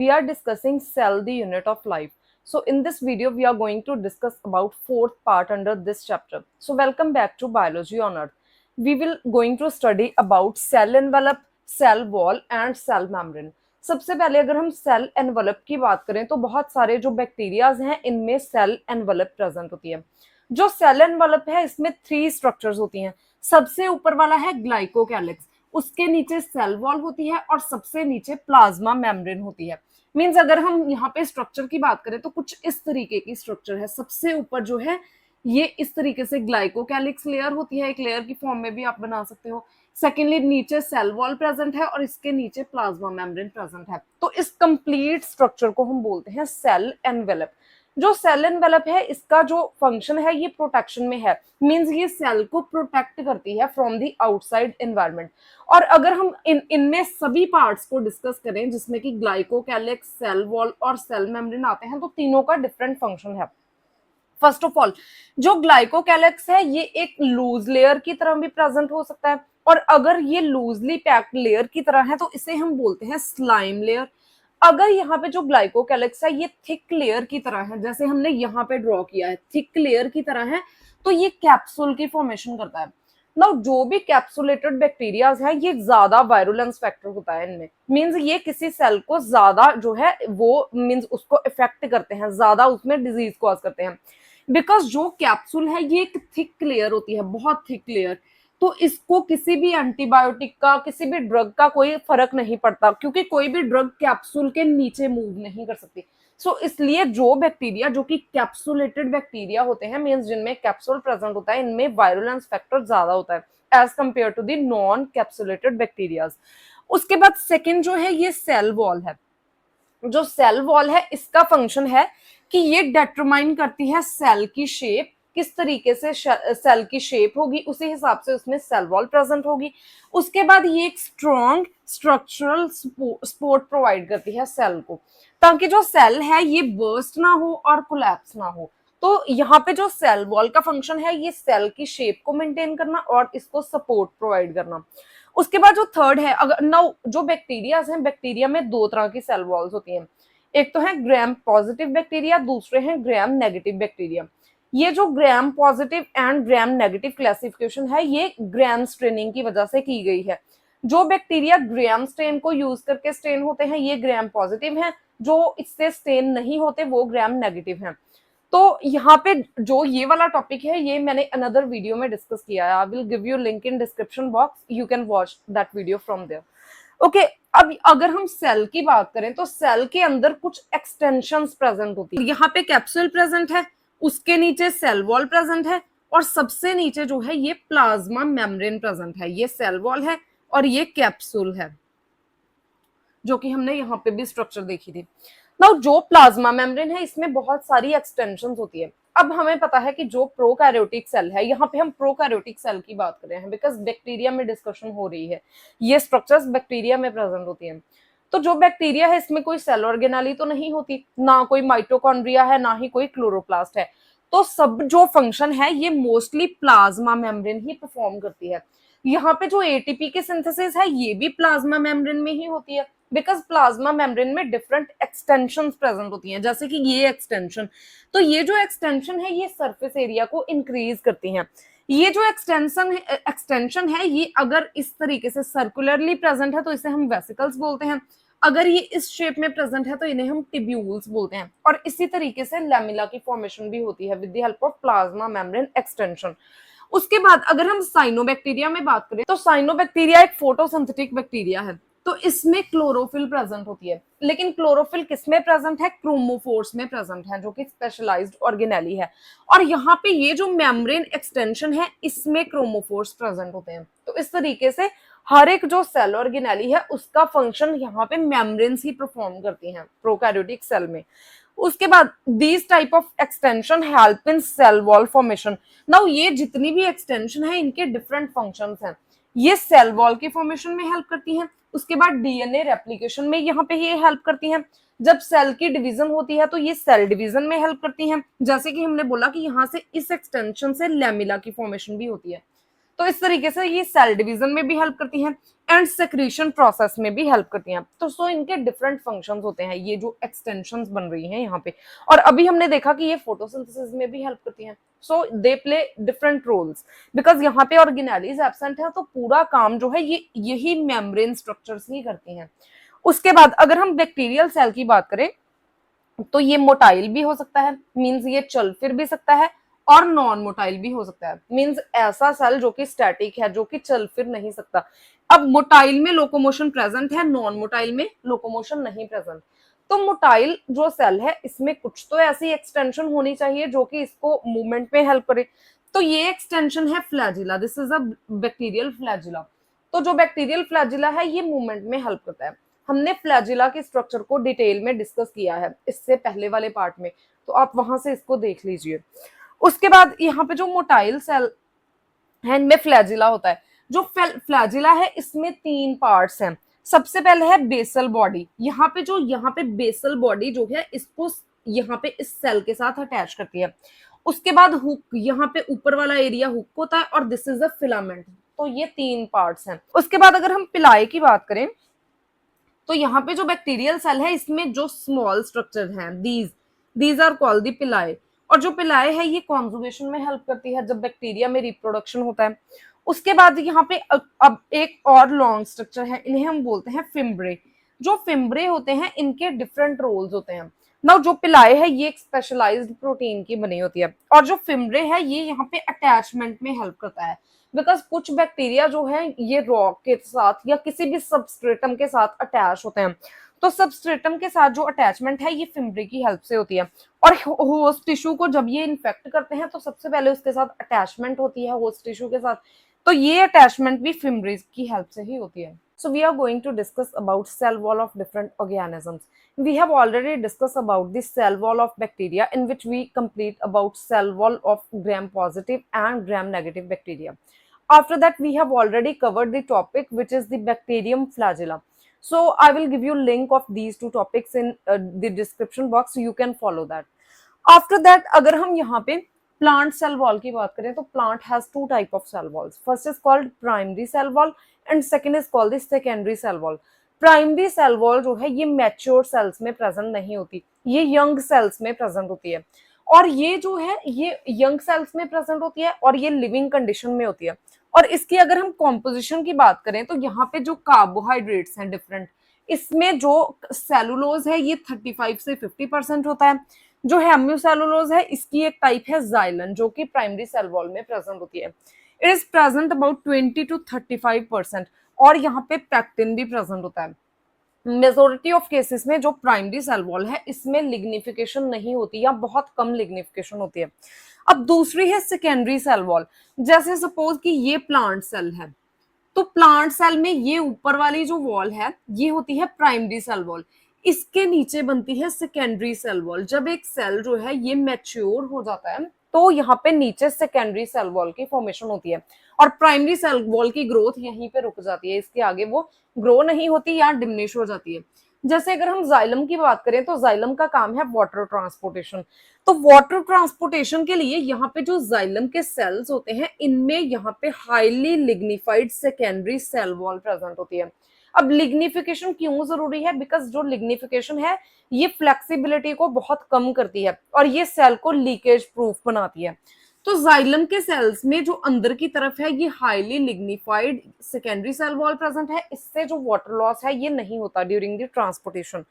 We are discussing cell, the unit of life. So in this video, we are going to discuss about fourth part under this chapter. So welcome back to Biology on Earth. We will going to study about cell envelope, cell wall and cell membrane. सबसे पहले अगर हम cell envelope की बात करें तो बहुत सारे जो बैक्टीरियाज हैं इनमें सेल एनवलप प्रेजेंट होती है। जो सेल एनवलप है इसमें 3 स्ट्रक्चर्स होती हैं। सबसे ऊपर वाला है ग्लाइकोकैलिक्स, उसके नीचे सेल वॉल होती है और सबसे नीचे प्लाज्मा मेम्ब्रेन होती है। मींस अगर हम यहाँ पे स्ट्रक्चर की बात करें तो कुछ इस तरीके की स्ट्रक्चर है। सबसे ऊपर जो है ये इस तरीके से ग्लाइकोकैलिक्स लेयर होती है, एक लेयर की फॉर्म में भी आप बना सकते हो। सेकेंडली नीचे सेल वॉल प्रेजेंट है और इसके नीचे प्लाज्मा मेम्ब्रेन प्रेजेंट है। तो इस कंप्लीट स्ट्रक्चर को हम बोलते हैं सेल एनवेलप। जो सेल एनवेलप है इसका जो फंक्शन है ये प्रोटेक्शन में है। मींस ये सेल को प्रोटेक्ट करती है फ्रॉम द आउटसाइड एनवायरनमेंट। और अगर हम इनमें सभी पार्ट्स को डिस्कस करें जिसमें कि ग्लाइकोकैलिक्स, सेल वॉल और सेल मेम्ब्रेन आते हैं तो तीनों का डिफरेंट फंक्शन है। फर्स्ट ऑफ ऑल जो ग्लाइकोकैलिक्स है ये एक लूज लेयर की तरह भी प्रेजेंट हो सकता है और अगर ये लूजली पैक्ड लेयर की तरह है तो इसे हम बोलते हैं स्लाइम लेयर। अगर यहाँ पे जो ग्लाइकोकैलिक्स है ये थिक लेयर की तरह है, जैसे हमने यहाँ पे ड्रॉ किया है थिक लेयर की तरह है, तो ये कैप्सूल की फॉर्मेशन करता है। नाउ जो भी कैप्सुलेटेड बैक्टीरियाज है ये ज्यादा वायरुलेंस फैक्टर होता है इनमें। मींस ये किसी सेल को ज्यादा जो है वो मींस उसको इफेक्ट करते हैं, ज्यादा उसमें डिजीज कॉज करते हैं। बिकॉज जो कैप्सूल है ये एक थिक लेयर होती है, बहुत थिक लेयर, तो इसको किसी भी एंटीबायोटिक का, किसी भी ड्रग का कोई फर्क नहीं पड़ता क्योंकि कोई भी ड्रग कैप्सूल के नीचे मूव नहीं कर सकती। सो इसलिए जो बैक्टीरिया जो कि कैप्सुलेटेड बैक्टीरिया होते हैं, मींस जिनमें कैप्सूल प्रेजेंट होता है, इनमें वायरुलेंस फैक्टर ज्यादा होता है as compare to the non capsulated bacterias. उसके बाद सेकेंड जो है ये सेल वॉल है। जो सेल वॉल है इसका फंक्शन है कि ये डिटरमाइन करती है सेल की शेप, किस तरीके से सेल की शेप होगी उसी हिसाब से उसमें सेल वॉल प्रेजेंट होगी। उसके बाद ये एक स्ट्रॉन्ग स्ट्रक्चरल सपोर्ट प्रोवाइड करती है सेल को, ताकि जो सेल है ये बर्स्ट ना हो और कोलैप्स ना हो। तो यहाँ पे जो सेल वॉल का फंक्शन है ये सेल की शेप को मेंटेन करना और इसको सपोर्ट प्रोवाइड करना। उसके बाद जो थर्ड है, अगर नाउ जो बैक्टीरिया हैं, बैक्टीरिया में दो तरह की सेल वॉल्स होती हैं। एक तो है ग्राम पॉजिटिव बैक्टीरिया, दूसरे हैं ग्राम नेगेटिव बैक्टीरिया। ये जो gram positive and gram negative classification है ये ग्राम स्ट्रेनिंग की वजह से की गई है। जो बैक्टीरिया ग्राम स्ट्रेन को यूज करके स्ट्रेन होते हैं ये ग्राम पॉजिटिव हैं, जो इससे स्ट्रेन नहीं होते वो ग्राम नेगेटिव हैं। तो यहाँ पे जो ये वाला टॉपिक है ये मैंने अनदर वीडियो में डिस्कस किया है। I will give you link in description box, you can watch that video from there. Okay, अब अगर हम सेल की बात करें तो सेल के अंदर कुछ एक्सटेंशंस प्रेजेंट होती है। यहाँ पे कैप्सूल प्रेजेंट है, उसके नीचे सेल वॉल प्रेजेंट है और सबसे नीचे जो है ये प्लाज्मा मेम्ब्रेन प्रेजेंट है। ये सेल वॉल है और ये कैप्सूल है जो कि हमने यहाँ पे भी स्ट्रक्चर देखी थी। नाउ जो प्लाज्मा मेम्ब्रेन है इसमें बहुत सारी एक्सटेंशंस होती है। अब हमें पता है कि जो प्रोकैरियोटिक सेल है, यहाँ पे हम प्रोकैरियोटिक सेल की बात कर रहे हैं बिकॉज बैक्टीरिया में डिस्कशन हो रही है, ये स्ट्रक्चर्स बैक्टीरिया में प्रेजेंट होती हैं। तो जो बैक्टीरिया है इसमें कोई सेल ऑर्गेनेली तो नहीं होती, ना कोई माइटोकॉन्ड्रिया है, ना ही कोई क्लोरोप्लास्ट है। तो सब जो फंक्शन है ये मोस्टली प्लाज्मा मेम्ब्रेन ही परफॉर्म करती है। यहाँ पे जो एटीपी की सिंथेसिस है ये भी प्लाज्मा मेम्ब्रेन में ही होती है बिकॉज प्लाज्मा मेम्ब्रेन में डिफरेंट एक्सटेंशन प्रेजेंट होती हैं, जैसे कि ये एक्सटेंशन। तो ये जो एक्सटेंशन है ये सरफेस एरिया को इंक्रीज करती हैं। ये जो एक्सटेंशन है ये अगर इस तरीके से सर्कुलरली प्रेजेंट है तो इसे हम वेसिकल्स बोलते हैं। अगर ये इस शेप में प्रेजेंट है तो इन्हें हम टिब्यूल्स बोलते हैं। और इसी तरीके से लैमिला की फॉर्मेशन भी होती है with the help of plasma membrane extension. उसके बाद अगर हम साइनोबैक्टीरिया में बात करें तो साइनोबैक्टीरिया एक फोटोसिंथेटिक बैक्टीरिया है। तो इसमें क्लोरोफिल प्रेजेंट होती है, लेकिन क्लोरोफिल किसमें प्रेजेंट है? क्रोमोफोर्स में प्रेजेंट है जो कि स्पेशलाइज्ड ऑर्गेनेली है। और यहाँ पे ये जो मेम्ब्रेन एक्सटेंशन है इसमें क्रोमोफोर्स प्रेजेंट होते हैं। तो इस तरीके से हर एक जो सेल ऑर्गेनेली है उसका फंक्शन यहाँ पे मेम्ब्रेन्स ही परफॉर्म करती हैं प्रोकैरियोटिक सेल में। उसके बाद these type of extension help in cell wall formation. Now ये जितनी भी एक्सटेंशन है इनके डिफरेंट फंक्शंस हैं। ये सेल वॉल की फॉर्मेशन में हेल्प करती हैं। उसके बाद डीएनए रेप्लिकेशन में यहाँ पे ये हेल्प करती हैं। जब सेल की डिवीजन होती है तो ये सेल डिवीजन में हेल्प करती हैं, जैसे कि हमने बोला कि यहाँ से इस एक्सटेंशन से लैमिला की फॉर्मेशन भी होती है। तो इस तरीके से ये सेल डिवीजन में भी हेल्प करती हैं एंड सेक्रीशन प्रोसेस में भी हेल्प करती हैं। तो सो इनके डिफरेंट फंक्शंस होते हैं, ये जो एक्सटेंशंस बन रही हैं यहाँ पे। और अभी हमने देखा कि ये फोटोसिंथेसिस में भी हेल्प करती हैं। So they play different roles because यहाँ पे ऑर्गेनेलीज एब्सेंट है, तो पूरा काम जो है ये यही मेम्ब्रेन स्ट्रक्चर्स ही करती हैं। उसके बाद अगर हम बैक्टीरियल सेल की बात करें तो ये मोटाइल भी हो सकता है, मींस ये चल फिर भी सकता है, और नॉन मोटाइल भी हो सकता है, मींस ऐसा सेल जो कि स्टैटिक है, जो कि चल फिर नहीं सकता। अब मोटाइल में लोकोमोशन प्रेजेंट है, नॉन मोटाइल में लोकोमोशन नहीं प्रेजेंट। तो मोटाइल जो सेल है इसमें कुछ तो ऐसी एक्सटेंशन होनी चाहिए जो कि इसको मूवमेंट में हेल्प करे। तो ये एक्सटेंशन है flagella, this is a bacterial flagella. तो जो बैक्टीरियल फ्लैजिला है ये मूवमेंट में हेल्प करता है। हमने फ्लैजिला के स्ट्रक्चर को डिटेल में डिस्कस किया है इससे पहले वाले पार्ट में, तो आप वहां से इसको देख लीजिए। उसके बाद यहाँ पे जो मोटाइल सेल है इनमें फ्लैजिला होता है। जो फ्लैजिला है इसमें 3 पार्ट्स हैं। सबसे पहले है बेसल बॉडी, यहाँ पे बेसल बॉडी जो है इसको यहाँ पे इस सेल के साथ अटैच करती है। उसके बाद हुक, यहाँ पे ऊपर वाला एरिया हुक होता है, और दिस इज अ फिलामेंट। तो ये 3 पार्ट्स हैं। उसके बाद अगर हम पिलाई की बात करें तो यहाँ पे जो बैक्टीरियल सेल है इसमें जो स्मॉल स्ट्रक्चर हैं दीज आर कॉल्ड दी पिलाए। और जो पिलाए है ये कॉन्जुगेशन में हेल्प करती है जब बैक्टीरिया में रिप्रोडक्शन होता है। उसके बाद यहाँ पे अब एक और लॉन्ग स्ट्रक्चर है, इन्हें हम बोलते हैं फिम्ब्रे। जो फिम्ब्रे होते हैं इनके डिफरेंट रोल्स होते हैं। नाउ जो पिलाए है ये एक स्पेशलाइज्ड प्रोटीन की बनी होती है, और जो फिम्ब्रे है ये यहाँ पे अटैचमेंट में हेल्प करता है। बिकॉज कुछ बैक्टीरिया जो है ये रॉक के साथ या किसी भी सबस्ट्रेटम के साथ अटैच होते हैं। तो सबस्ट्रेटम के साथ जो अटैचमेंट है ये फिम्ब्रे की हेल्प से होती है। और होस्ट टिश्यू को जब ये इन्फेक्ट करते हैं तो सबसे पहले उसके साथ अटैचमेंट होती है होस्ट टिश्यू के साथ। तो ये अटैचमेंट भी फिम्ब्रे की हेल्प से ही होती है। So we are going to discuss about cell wall of different organisms. We have already discussed about the cell wall of bacteria, in which we complete about cell wall of gram positive and gram negative bacteria. After that, we have already covered the topic which is the bacterium flagella. So I will give you link of these two topics in the description box, so you can follow that. After that अगर हम यहाँ पे plant cell wall की बात करें तो plant has 2 type of cell walls. First is called primary cell wall and second is called the secondary cell wall. Primary cell wall जो है ये मैच्योर सेल्स में प्रेजेंट नहीं होती, ये यंग सेल्स में प्रेजेंट होती है। और ये जो है ये यंग सेल्स में प्रेजेंट होती है और ये लिविंग कंडीशन में होती है। और इसकी अगर हम कॉम्पोजिशन की बात करें तो यहाँ पे जो कार्बोहाइड्रेट्स हैं डिफरेंट, इसमें जो सेलुलोज है ये 35 से 50% होता है। जो हेम्योसेलुलोज है इसकी एक टाइप है जाइलन, जो कि प्राइमरी सेल वॉल में प्रेजेंट होती है। It is present about 20 to 35%। और यहाँ पे पैक्टिन भी प्रेजेंट होता है। मेजोरिटी ऑफ केसेस में जो प्राइमरी सेल वॉल है इसमें लिग्निफिकेशन नहीं होती या बहुत कम लिग्निफिकेशन होती है। अब दूसरी है सेकेंडरी सेल वॉल। जैसे सपोज कि ये प्लांट सेल है, तो प्लांट सेल में ये ऊपर वाली जो वॉल है ये होती है प्राइमरी सेल वॉल, इसके नीचे बनती है सेकेंडरी सेल वॉल। जब एक सेल जो है ये मैच्योर हो जाता है तो यहाँ पे नीचे सेकेंडरी सेल वॉल की फॉर्मेशन होती है, और प्राइमरी सेल वॉल की ग्रोथ यहीं पे रुक जाती है, इसके आगे वो ग्रो नहीं होती या डिमिनिश हो जाती है। जैसे अगर हम जाइलम की बात करें तो जाइलम का काम है वाटर ट्रांसपोर्टेशन। तो वाटर ट्रांसपोर्टेशन के लिए यहाँ पे जो जाइलम के सेल्स होते हैं इनमें यहाँ पे highly lignified secondary cell wall present होती है। अब लिग्निफिकेशन क्यों जरूरी है? बिकॉज जो लिग्निफिकेशन है ये फ्लेक्सिबिलिटी को बहुत कम करती है और ये सेल को लीकेज प्रूफ बनाती है। तो जाइलम के सेल्स में जो अंदर की तरफ है ये highly lignified secondary cell wall present है, इससे जो वाटर लॉस है ये नहीं होता ड्यूरिंग द ट्रांसपोर्टेशन।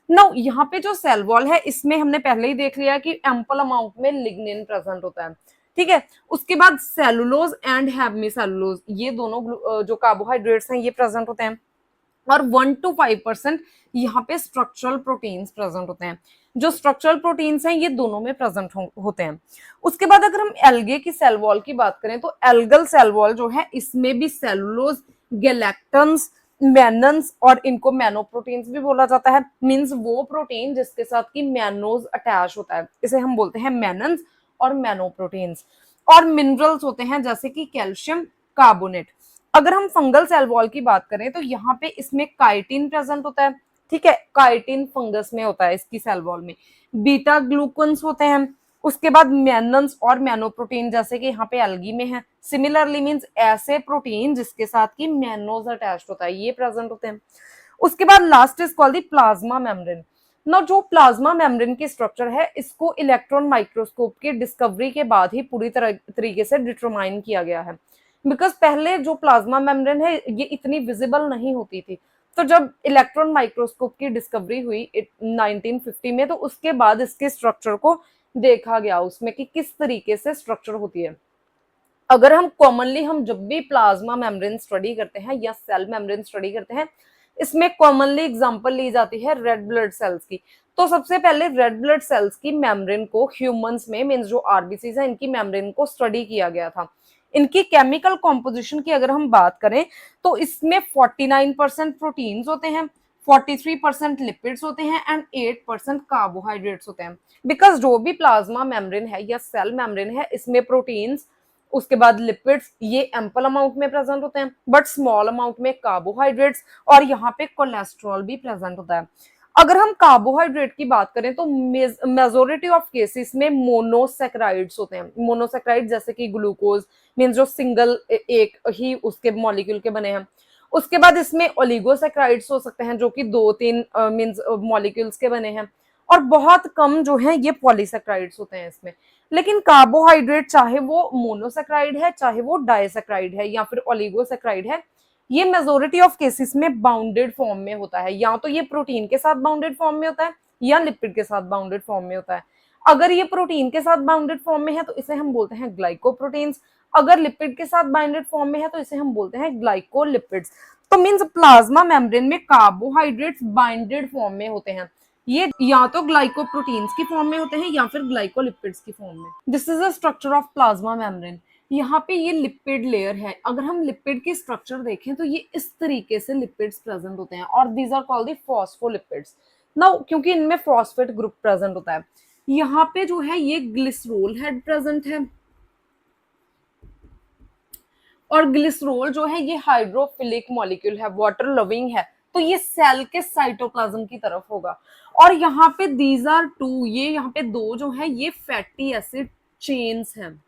नाउ यहाँ पे जो सेल वॉल है इसमें हमने पहले ही देख लिया कि एम्पल अमाउंट में लिग्निन प्रेजेंट होता है, ठीक है। उसके बाद सेलुलोज एंड हेमिसेलुलोज, ये दोनों जो कार्बोहाइड्रेट्स हैं ये प्रेजेंट होते हैं, और 1 to 5% यहाँ पे स्ट्रक्चरल प्रोटीन्स प्रेजेंट होते हैं। जो स्ट्रक्चरल प्रोटीन्स हैं ये दोनों में प्रेजेंट होते हैं। उसके बाद अगर हम एल्गे की सेल वॉल की बात करें तो एल्गल सेल वॉल जो है इसमें भी सेलुलोज, गैलेक्टन्स, मैनन्स, और इनको मैनोप्रोटीन्स भी बोला जाता है। मींस वो प्रोटीन जिसके साथ की मैनोज अटैच होता है, इसे हम बोलते हैं मैनन्स और मैनोप्रोटीन्स। और मिनरल्स होते हैं जैसे कि कैल्शियम कार्बोनेट। अगर हम फंगल सेल वॉल की बात करें तो यहाँ पे इसमें काइटिन प्रेजेंट होता है, ठीक है। काइटिन फंगस में होता है इसकी सेल वॉल में। बीटा ग्लूकन्स होते हैं, उसके बाद मैनन्स और मैनोप्रोटीन जैसे कि यहाँ पे एल्गी में है। सिमिलरली मींस ऐसे प्रोटीन जिसके साथ की मैनोज अटैच्ड होता है ये प्रेजेंट होते हैं। उसके बाद last is called the plasma membrane. ना जो प्लाज्मा मेम्ब्रेन की स्ट्रक्चर है इसको इलेक्ट्रॉन माइक्रोस्कोप की डिस्कवरी के बाद ही पूरी तरीके से डिटरमाइन किया गया है। बिकॉज पहले जो प्लाज्मा मेम्ब्रेन है ये इतनी विजिबल नहीं होती थी। तो जब इलेक्ट्रॉन माइक्रोस्कोप की डिस्कवरी हुई 1950 में तो उसके बाद इसके स्ट्रक्चर को देखा गया उसमें कि किस तरीके से स्ट्रक्चर होती है। अगर हम कॉमनली हम जब भी प्लाज्मा मेम्ब्रेन स्टडी करते हैं या सेल मेम्ब्रेन स्टडी करते हैं इसमें कॉमनली एग्जांपल ली जाती है रेड ब्लड सेल्स की। तो सबसे पहले रेड ब्लड सेल्स की मेम्ब्रेन को ह्यूमंस में मींस जो आरबीसीज है इनकी मेम्ब्रेन को स्टडी किया गया था। इनकी केमिकल कॉम्पोजिशन की अगर हम बात करें तो इसमें 49% प्रोटीन्स होते हैं, 43% लिपिड्स होते हैं एंड 8% कार्बोहाइड्रेट्स होते हैं। बिकॉज जो भी प्लाज्मा मेम्ब्रेन है या सेल मेम्ब्रेन है इसमें प्रोटीन्स उसके बाद लिपिड्स ये एम्पल अमाउंट में प्रेजेंट होते हैं बट स्मॉल अमाउंट में कार्बोहाइड्रेट्स और यहाँ पे कोलेस्ट्रॉल भी प्रेजेंट होता है। अगर हम कार्बोहाइड्रेट की बात करें तो मेजोरिटी ऑफ केसेस में मोनोसेक्राइड्स होते हैं। मोनोसेक्राइड जैसे कि ग्लूकोज मींस जो सिंगल एक ही उसके मॉलिक्यूल के बने हैं। उसके बाद इसमें ओलिगोसेक्राइड्स हो सकते हैं जो कि 2-3 मींस मॉलिक्यूल्स के बने हैं और बहुत कम जो है ये पॉलीसेक्राइड्स होते हैं इसमें। लेकिन कार्बोहाइड्रेट चाहे वो मोनोसेक्राइड है चाहे वो डाइसेक्राइड है या फिर ओलिगोसेक्राइड है ये मेजोरिटी ऑफ केसेस में बाउंडेड फॉर्म में होता है। या तो ये प्रोटीन के साथ बाउंडेड फॉर्म में होता है या लिपिड के साथ बाउंडेड फॉर्म में होता है। अगर ये प्रोटीन के साथ बाउंडेड फॉर्म में है तो इसे हम बोलते हैं ग्लाइकोप्रोटीन्स, अगर लिपिड के साथ बाउंडेड फॉर्म में है तो इसे हम बोलते हैं ग्लाइकोलिपिड्स। तो मींस प्लाज्मा मेम्ब्रेन में कार्बोहाइड्रेट्स बाइंडेड फॉर्म में होते हैं। ये या तो ग्लाइकोप्रोटीन्स की फॉर्म में होते हैं या फिर ग्लाइकोलिपिड्स की फॉर्म में। This is the structure of plasma membrane. यहाँ पे ये लिपिड लेयर है। अगर हम लिपिड की स्ट्रक्चर देखें तो ये इस तरीके से लिपिड्स प्रेजेंट होते हैं और these are called the phospholipids. Now क्योंकि इनमें फॉस्फेट ग्रुप प्रेजेंट होता है यहाँ पे जो है ये ग्लिसरोल हेड प्रेजेंट है और ग्लिसरोल जो है ये हाइड्रोफिलिक मॉलिक्यूल है, वाटर लविंग है तो ये सेल के साइटोप्लाज्म की तरफ होगा। और यहाँ पे दीज आर टू ये यहाँ पे दो जो है ये फैटी एसिड चेन्स हैं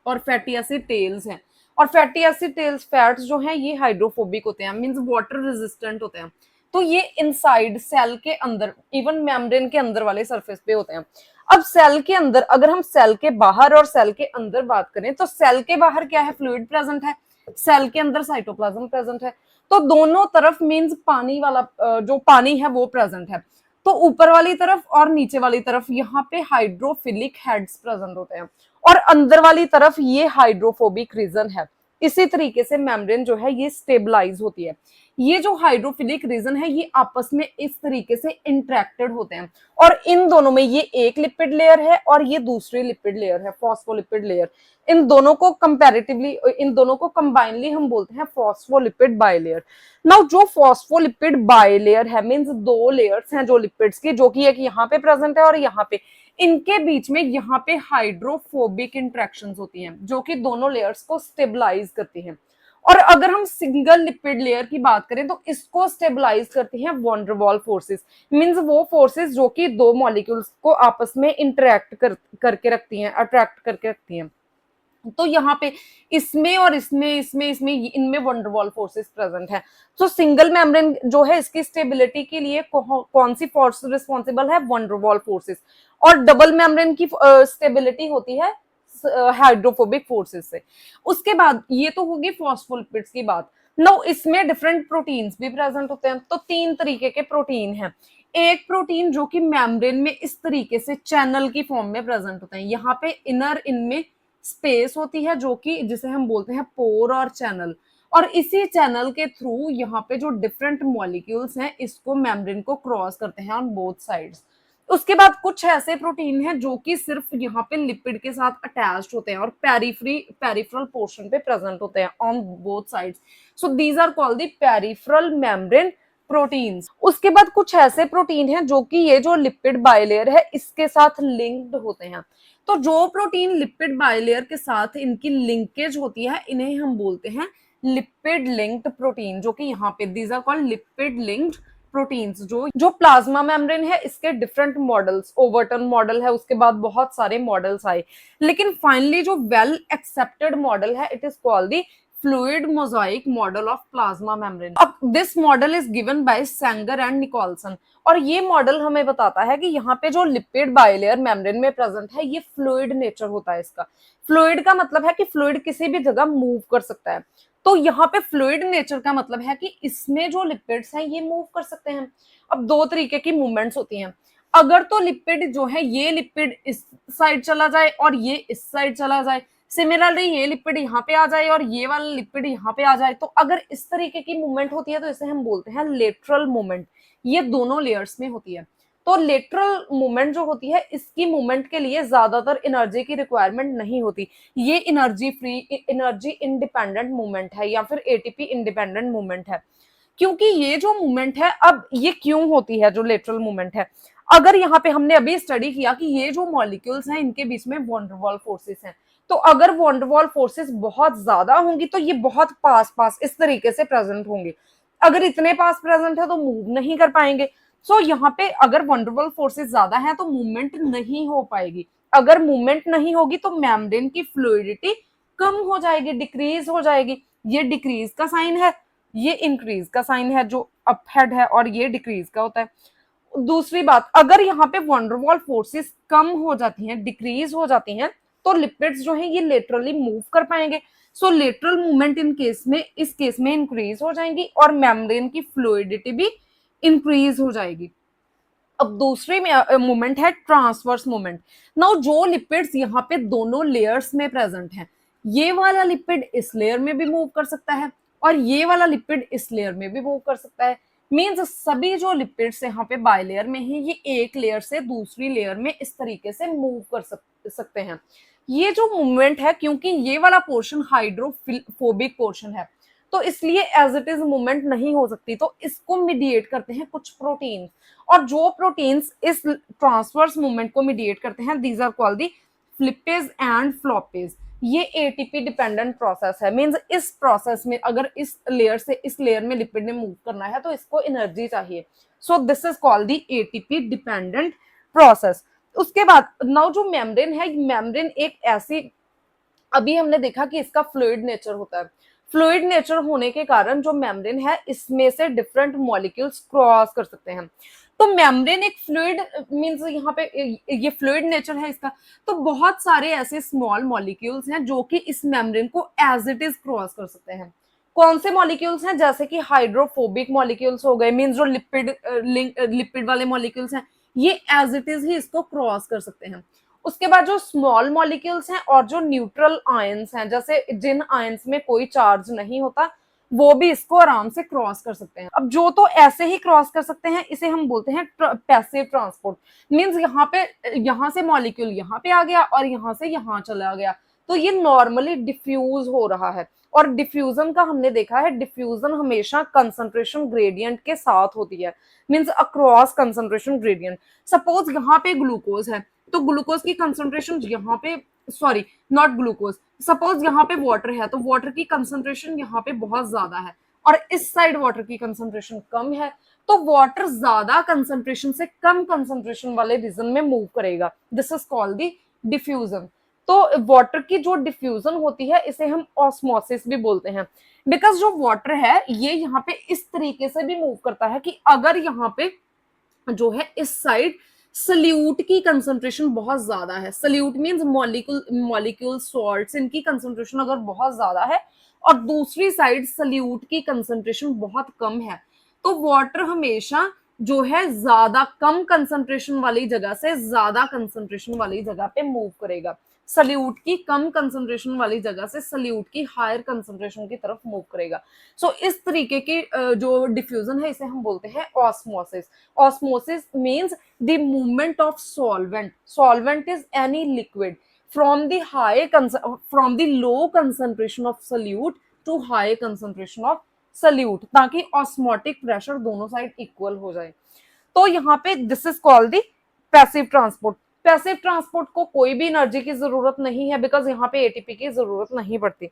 और फैटी एसिड टेल्स हैं। और फैटी एसिड टेल्स फैट्स जो हैं ये हाइड्रोफोबिक होते हैं मींस वाटर रेजिस्टेंट होते हैं। तो ये इनसाइड सेल के अंदर इवन मेम्ब्रेन के अंदर वाले सरफेस पे होते हैं। अब सेल के अंदर अगर हम सेल के बाहर और सेल के अंदर बात करें तो सेल के बाहर क्या है, फ्लूइड प्रेजेंट है, सेल के अंदर साइटोप्लाज्म प्रेजेंट है। तो दोनों तरफ मींस पानी वाला जो पानी है वो प्रेजेंट है। तो ऊपर वाली तरफ और नीचे वाली तरफ यहाँ पे हाइड्रोफिलिक हेड्स प्रेजेंट होते हैं और अंदर वाली तरफ ये हाइड्रोफोबिक रीजन है। इसी तरीके से मेम्ब्रेन जो है ये स्टेबलाइज होती है। ये जो हाइड्रोफिलिक रीजन है ये आपस में इस तरीके से इंटरेक्टेड होते हैं और इन दोनों में ये एक लिपिड लेयर है और ये दूसरी लिपिड लेयर है फॉस्फोलिपिड लेयर। इन दोनों को कंपैरेटिवली इन दोनों को कंबाइनली हम बोलते हैं फॉस्फोलिपिड बाइलेयर। नाउ जो फॉस्फोलिपिड बाइलेयर है मींस दो लेयर्स हैं जो लिपिड्स की जो कि एक यहाँ पे प्रेजेंट है और यहाँ पे, इनके बीच में यहाँ पे हाइड्रोफोबिक इंटरेक्शंस होती हैं जो कि दोनों लेयर्स को स्टेबलाइज करती हैं। और अगर हम सिंगल लिपिड लेयर की बात करें तो इसको स्टेबलाइज करती हैं van der Waals forces means वो फोर्सेस जो कि दो मॉलिक्यूल्स को आपस में इंटरेक्ट करके रखती हैं, अट्रैक्ट करके रखती हैं। तो यहाँ पे इसमें और इसमें इनमें van der Waals forces present है। तो सिंगल मेम्ब्रेन जो है इसकी स्टेबिलिटी के लिए कौन सी फोर्स रिस्पॉन्सिबल है, वॉन डेर वाल फोर्सेस। और डबल मेम्ब्रेन की स्टेबिलिटी होती है हाइड्रोफोबिक फोर्सेस से। उसके बाद ये तो होगी फॉस्फोलिपिड्स की बात। नो इसमें डिफरेंट प्रोटीन्स भी प्रेजेंट होते हैं। तो तीन तरीके के प्रोटीन हैं। एक प्रोटीन जो कि मेम्ब्रेन में इस तरीके से चैनल की फॉर्म में प्रेजेंट होते हैं। यहाँ पे इनर इनमें स्पेस होती है जो कि जिसे हम बोलते हैं पोर और चैनल और इसी चैनल के थ्रू यहाँ पे जो डिफरेंट मॉलिक्यूल्स हैं इसको मेम्ब्रेन को क्रॉस करते हैं ऑन बोथ साइड्स। उसके बाद कुछ ऐसे प्रोटीन हैं जो कि सिर्फ यहाँ पे लिपिड के साथ अटैच्ड होते हैं और पेरिफेरल पोर्शन पे प्रेजेंट होते हैं on both sides. So these are called the peripheral membrane proteins. उसके बाद कुछ ऐसे प्रोटीन हैं जो कि ये जो लिपिड बाइलेयर है इसके साथ लिंक्ड होते हैं। तो जो प्रोटीन लिपिड बाइलेयर के साथ इनकी लिंकेज होती है इन्हें हम बोलते हैं लिपिड लिंक्ड प्रोटीन जो कि यहाँ पे these are called lipid linked proteins. जो प्लाज्मा मेम्ब्रेन है इसके डिफरेंट मॉडल्स, ओवर्टन मॉडल है, उसके बाद बहुत सारे मॉडल्स आए, लेकिन फाइनली जो वेल एक्सेप्टेड मॉडल है it is called the fluid mosaic model of plasma membrane. अब this model is given by Singer and Nicolson, और ये मॉडल हमें बताता है कि यहाँ पे जो लिपिड बाइलेयर मेम्ब्रेन में प्रेजेंट है ये फ्लूइड नेचर होता है इसका। फ्लूइड का मतलब है कि फ्लूइड किसी भी जगह मूव कर सकता है, तो यहाँ पे फ्लूइड नेचर का मतलब है कि इसमें जो लिपिड्स हैं ये मूव कर सकते हैं। अब दो तरीके की मूवमेंट्स होती हैं, अगर तो लिपिड जो है ये लिपिड इस साइड चला जाए और ये इस साइड चला जाए, सिमिलरली ये लिपिड यहाँ पे आ जाए और ये वाला लिपिड यहाँ पे आ जाए, तो अगर इस तरीके की मूवमेंट होती है तो इसे हम बोलते हैं लेटरल मूवमेंट। ये दोनों लेयर्स में होती है। तो लेटरल मूवमेंट जो होती है इसकी मूवमेंट के लिए ज्यादातर एनर्जी की रिक्वायरमेंट नहीं होती, ये energy free, energy independent movement है या फिर एटीपी इंडिपेंडेंट मूवमेंट है। क्योंकि ये जो मूवमेंट है, अब ये क्यों होती है जो लेटरल मूवमेंट है, अगर यहाँ पे हमने अभी स्टडी किया कि ये जो मॉलिक्यूल्स हैं इनके बीच में वॉन फोर्सेस हैं, तो अगर वॉन फोर्सेस बहुत ज्यादा होंगी तो ये बहुत पास पास इस तरीके से प्रेजेंट होंगे, अगर इतने पास प्रेजेंट है तो मूव नहीं कर पाएंगे। सो यहाँ पे अगर वंडरवल फोर्सेस ज्यादा है तो मूवमेंट नहीं हो पाएगी, अगर मूवमेंट नहीं होगी तो मेम्ब्रेन की फ्लूइडिटी कम हो जाएगी, डिक्रीज हो जाएगी। ये डिक्रीज का साइन है, ये इंक्रीज का साइन है, जो अप हेड है, और ये डिक्रीज का होता है। दूसरी बात, अगर यहाँ पे वंडरवॉल फोर्सेस कम हो जाती हैं, डिक्रीज हो जाती हैं, तो लिपिड्स जो है ये लेटरली मूव कर पाएंगे। सो लेटरल मूवमेंट इन केस में, इस केस में इंक्रीज हो जाएंगी और मेम्ब्रेन की फ्लूइडिटी भी इंक्रीज हो जाएगी। अब दूसरी मूवमेंट है ट्रांसवर्स मूवमेंट। नाउ जो लिपिड्स यहाँ पे दोनों लेयर्स में प्रेजेंट हैं, ये वाला लिपिड इस लेयर में भी मूव कर सकता है और ये वाला लिपिड इस लेयर में भी मूव कर सकता है। मींस सभी जो लिपिड्स यहाँ पे बाइलेयर में है ये एक लेयर से दूसरी लेयर में इस तरीके से मूव कर सकते हैं। ये जो मूवमेंट है, क्योंकि ये वाला पोर्शन हाइड्रोफोबिक पोर्शन है तो इसलिए एज इट इज मूवमेंट नहीं हो सकती, तो इसको मीडिएट करते हैं कुछ प्रोटीन, और जो प्रोटीन्स इस ट्रांसवर्स मूवमेंट को मीडिएट करते हैं these are called the flippase and floppase. ये एटीपी डिपेंडेंट प्रोसेस है, मींस इस प्रोसेस में अगर इस लेयर से इस लेयर में लिपिड ने मूव करना है तो इसको एनर्जी चाहिए। सो this is called the ATP dependent process. उसके बाद नाउ जो मेम्ब्रेन है, मेम्ब्रेन एक ऐसी, अभी हमने देखा कि इसका फ्लूइड नेचर होता है, फ्लूइड नेचर होने के कारण जो मेम्ब्रेन है इसमें से डिफरेंट मॉलिक्यूल्स क्रॉस कर सकते हैं। तो मेम्ब्रेन एक फ्लूइड, मींस यहाँ पे ये फ्लूइड नेचर है इसका, तो बहुत सारे ऐसे स्मॉल मॉलिक्यूल्स हैं जो कि इस मेम्ब्रेन को एज इट इज क्रॉस कर सकते हैं। कौन से मॉलिक्यूल्स हैं, जैसे कि हाइड्रोफोबिक मॉलिक्यूल्स हो गए, मींस जो लिपिड वाले मॉलिक्यूल्स हैं ये एज इट इज ही इसको क्रॉस कर सकते हैं। उसके बाद जो स्मॉल मॉलिक्यूल्स हैं और जो न्यूट्रल आयंस हैं, जैसे जिन आयंस में कोई चार्ज नहीं होता, वो भी इसको आराम से क्रॉस कर सकते हैं। अब जो तो ऐसे ही क्रॉस कर सकते हैं इसे हम बोलते हैं पैसिव ट्रांसपोर्ट। मींस यहाँ पे, यहाँ से मॉलिक्यूल यहाँ पे आ गया और यहाँ से यहाँ चला गया, तो ये नॉर्मली डिफ्यूज हो रहा है। और डिफ्यूजन का हमने देखा है, डिफ्यूजन हमेशा कंसंट्रेशन ग्रेडियंट के साथ होती है, means across concentration gradient. Suppose यहाँ पे ग्लूकोज है तो ग्लूकोज की कंसंट्रेशन यहाँ पे, सॉरी नॉट ग्लूकोज, सपोज यहाँ पे वाटर है तो वाटर की कंसंट्रेशन यहाँ पे बहुत ज्यादा है और इस साइड वाटर की कंसंट्रेशन कम है, तो वाटर ज्यादा कंसंट्रेशन से कम कंसंट्रेशन वाले रीजन में मूव करेगा। This is called the diffusion. तो वाटर की जो डिफ्यूजन होती है इसे हम ऑस्मोसिस भी बोलते हैं, बिकॉज जो वाटर है ये यहाँ पे इस तरीके से भी मूव करता है कि अगर यहाँ पे जो है इस साइड सल्यूट की कंसंट्रेशन बहुत ज्यादा है, सल्यूट मींस मॉलिक्यूल सॉल्ट्स, इनकी कंसंट्रेशन अगर बहुत ज्यादा है और दूसरी साइड सल्यूट की कंसंट्रेशन बहुत कम है, तो वाटर हमेशा जो है ज्यादा कम कंसंट्रेशन वाली जगह से ज्यादा कंसंट्रेशन वाली जगह पे मूव करेगा, सल्यूट की कम कंसंट्रेशन वाली जगह से सल्यूट की हायर कंसंट्रेशन की तरफ मूव करेगा। सो इस तरीके की जो डिफ्यूजन है इसे हम बोलते हैं osmosis. Osmosis means the movement of solvent, solvent is any liquid from the low concentration of solute to high concentration of solute, ताकि ऑस्मोटिक प्रेशर दोनों साइड इक्वल हो जाए। तो यहाँ पे this is called the passive transport. Passive transport को कोई भी एनर्जी की जरूरत नहीं है, बिकॉज यहाँ पे एटीपी की जरूरत नहीं पड़ती।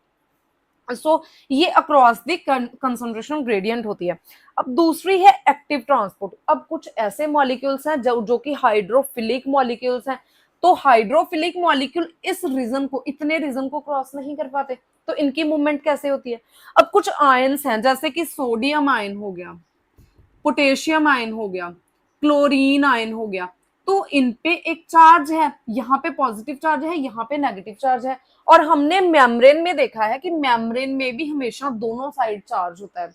सो ये अक्रॉस द कंसंट्रेशन ग्रेडियंट होती है। अब दूसरी है एक्टिव ट्रांसपोर्ट। अब कुछ ऐसे मॉलिक्यूल्स हैं जो कि हाइड्रोफिलिक मॉलिक्यूल्स हैं, तो हाइड्रोफिलिक मॉलिक्यूल इस रीजन को, इतने रीजन को क्रॉस नहीं कर पाते, तो इनकी मूवमेंट कैसे होती है। अब कुछ आयंस हैं जैसे कि सोडियम आयन हो गया, पोटेशियम आयन हो गया, क्लोरीन आयन हो गया, तो इन पे एक चार्ज है, यहाँ पे पॉजिटिव चार्ज है, यहाँ पे नेगेटिव चार्ज है। और हमने मेम्ब्रेन में देखा है कि मेम्ब्रेन में भी हमेशा दोनों साइड चार्ज होता है।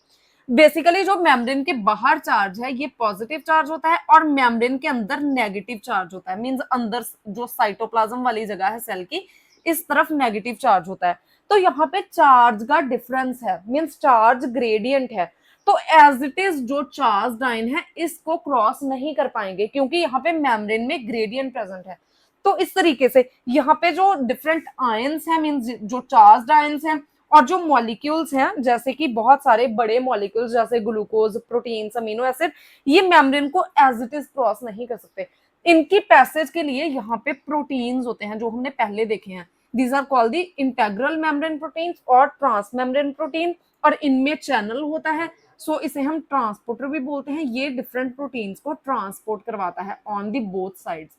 बेसिकली जो मेम्ब्रेन के बाहर चार्ज है ये पॉजिटिव चार्ज होता है, और मेम्ब्रेन के अंदर नेगेटिव चार्ज होता है। मींस अंदर जो साइटोप्लाज्म वाली जगह है सेल की, इस तरफ नेगेटिव चार्ज होता है। तो यहाँ पे चार्ज का डिफरेंस है, मींस चार्ज ग्रेडियंट है। तो एज इट इज जो चार्ज आयन है इसको क्रॉस नहीं कर पाएंगे, क्योंकि यहाँ पे मेम्ब्रेन में ग्रेडियंट प्रेजेंट है। तो इस तरीके से यहाँ पे जो डिफरेंट आयंस हैं, मींस जो चार्ज आयंस हैं, और जो मॉलिक्यूल्स हैं जैसे कि बहुत सारे बड़े मॉलिक्यूल्स जैसे ग्लूकोज, प्रोटीन, अमीनो एसिड, ये मेम्ब्रेन को एज इट इज क्रॉस नहीं कर सकते। इनकी पैसेज के लिए यहाँ पे प्रोटीन्स होते हैं जो हमने पहले देखे हैं। These are called the integral membrane proteins और ट्रांस मेम्ब्रेन प्रोटीन, और इनमें चैनल होता है। सो इसे हम ट्रांसपोर्टर भी बोलते हैं। ये डिफरेंट प्रोटीन्स को ट्रांसपोर्ट करवाता है ऑन दी बोथ साइड्स।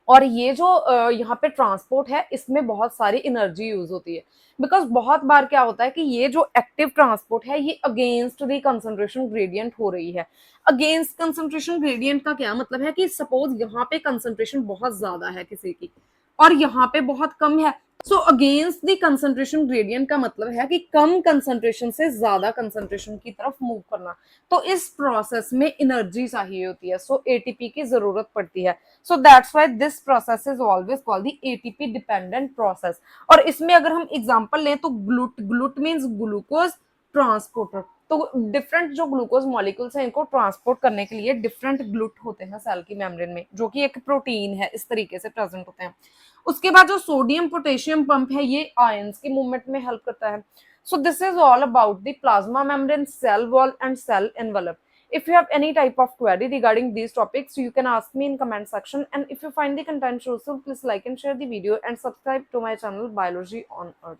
और ये जो यहाँ पे ट्रांसपोर्ट है इसमें बहुत सारी एनर्जी यूज होती है, बिकॉज बहुत बार क्या होता है कि ये जो एक्टिव ट्रांसपोर्ट है ये अगेंस्ट द कंसंट्रेशन ग्रेडियंट हो रही है। अगेंस्ट कंसंट्रेशन ग्रेडियंट का क्या मतलब है कि सपोज यहाँ पे कंसंट्रेशन बहुत ज्यादा है किसी की और यहाँ पे बहुत कम है। So against the concentration gradient का मतलब है कि कम कंसंट्रेशन से ज्यादा कंसंट्रेशन की तरफ मूव करना। तो इस प्रोसेस में एनर्जी चाहिए होती है, सो एटीपी की जरूरत पड़ती है। So that's why this process is always called the ATP dependent process. और इसमें अगर हम एग्जांपल लें तो ग्लूट मींस ग्लूकोज ट्रांसपोर्टर। तो डिफरेंट जो ग्लूकोज मॉलिक्यूल्स हैं इनको ट्रांसपोर्ट करने के लिए डिफरेंट ग्लूट होते हैं सेल की मेम्ब्रेन में, जो कि एक प्रोटीन है, इस तरीके से प्रेजेंट होते हैं। उसके बाद जो सोडियम पोटेशियम पंप है ये आयंस की मूवमेंट में हेल्प करता है। So this is all about the plasma membrane, cell wall and cell envelope. If you have any type of query regarding these topics, you can ask me in comment section. And if you find the content useful, please like and share the video and subscribe to my channel Biology on Earth.